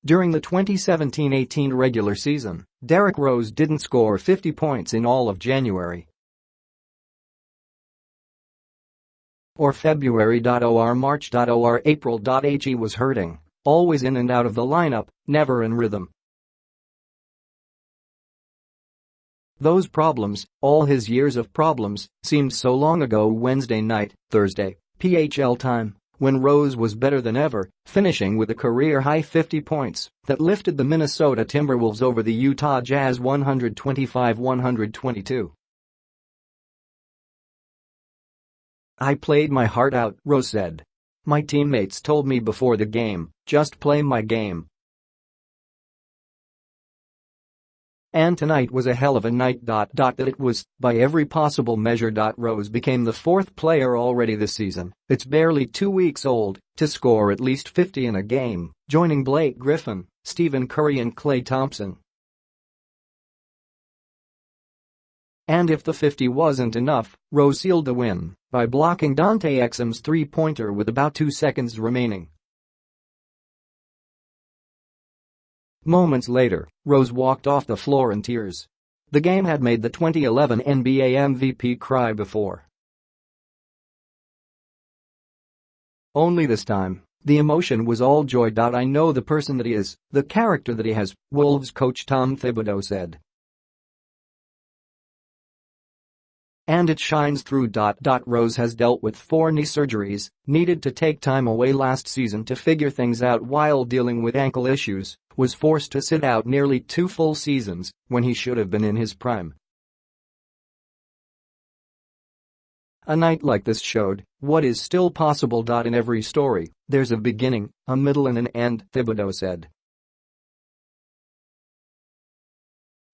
During the 2017-18 regular season, Derrick Rose didn't score 50 points in all of January or February. March. April. He was hurting, always in and out of the lineup, never in rhythm. Those problems, all his years of problems, seemed so long ago. Wednesday night, Thursday, PHL time, when Rose was better than ever, finishing with a career-high 50 points that lifted the Minnesota Timberwolves over the Utah Jazz 125-122. "I played my heart out," Rose said. "My teammates told me before the game, just play my game. And tonight was a hell of a night. That it was, by every possible measure. Rose became the fourth player already this season, it's barely 2 weeks old, to score at least 50 in a game, joining Blake Griffin, Stephen Curry and Klay Thompson. And if the 50 wasn't enough, Rose sealed the win by blocking Dante Exum's three-pointer with about 2 seconds remaining. Moments later, Rose walked off the floor in tears. The game had made the 2011 NBA MVP cry before. Only this time, the emotion was all joy. "I know the person that he is, the character that he has," Wolves coach Tom Thibodeau said. "And it shines through. Rose has dealt with 4 knee surgeries, needed to take time away last season to figure things out while dealing with ankle issues, was forced to sit out nearly 2 full seasons when he should have been in his prime. A night like this showed what is still possible. In every story, there's a beginning, a middle and an end," Thibodeau said.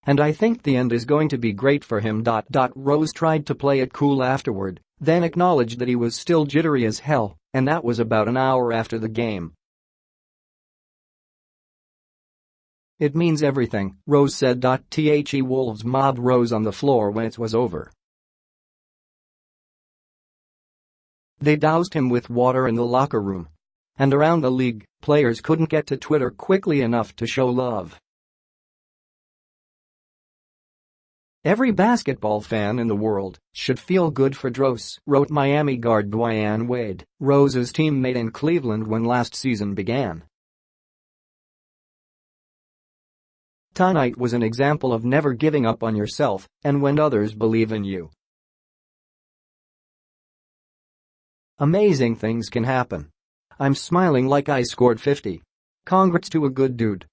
"And I think the end is going to be great for him." Rose tried to play it cool afterward, then acknowledged that he was still jittery as hell, and that was about an hour after the game. "It means everything," Rose said. The Wolves mobbed Rose on the floor when it was over. They doused him with water in the locker room. And around the league, players couldn't get to Twitter quickly enough to show love. "Every basketball fan in the world should feel good for Rose," wrote Miami guard Dwyane Wade, Rose's teammate in Cleveland when last season began. "Tonight was an example of never giving up on yourself and when others believe in you. Amazing things can happen. I'm smiling like I scored 50. Congrats to a good dude."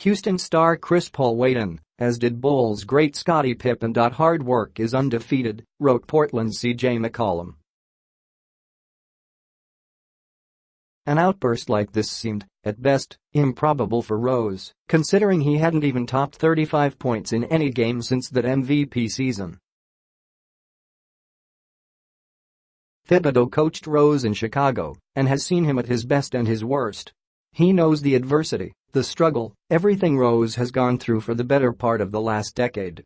Houston star Chris Paul weighed in, as did Bulls great Scottie Pippen. "Hard work is undefeated," wrote Portland's CJ McCollum. An outburst like this seemed, at best, improbable for Rose, considering he hadn't even topped 35 points in any game since that MVP season. Thibodeau coached Rose in Chicago and has seen him at his best and his worst. He knows the adversity, the struggle, everything Rose has gone through for the better part of the last decade.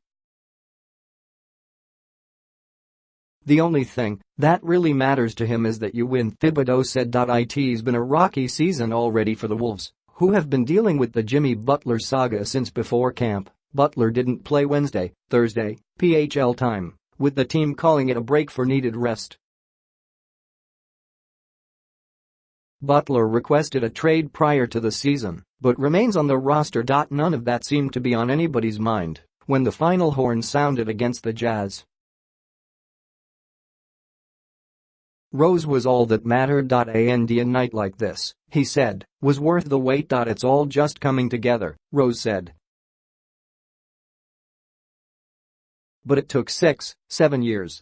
"The only thing that really matters to him is that you win," Thibodeau said. It's been a rocky season already for the Wolves, who have been dealing with the Jimmy Butler saga since before camp. Butler didn't play Wednesday, Thursday, PHL time, with the team calling it a break for needed rest. Butler requested a trade prior to the season, but remains on the roster. None of that seemed to be on anybody's mind when the final horn sounded against the Jazz. "Rose was all that mattered. And a night like this," he said, "was worth the wait. It's all just coming together," Rose said. "But it took 6-7 years.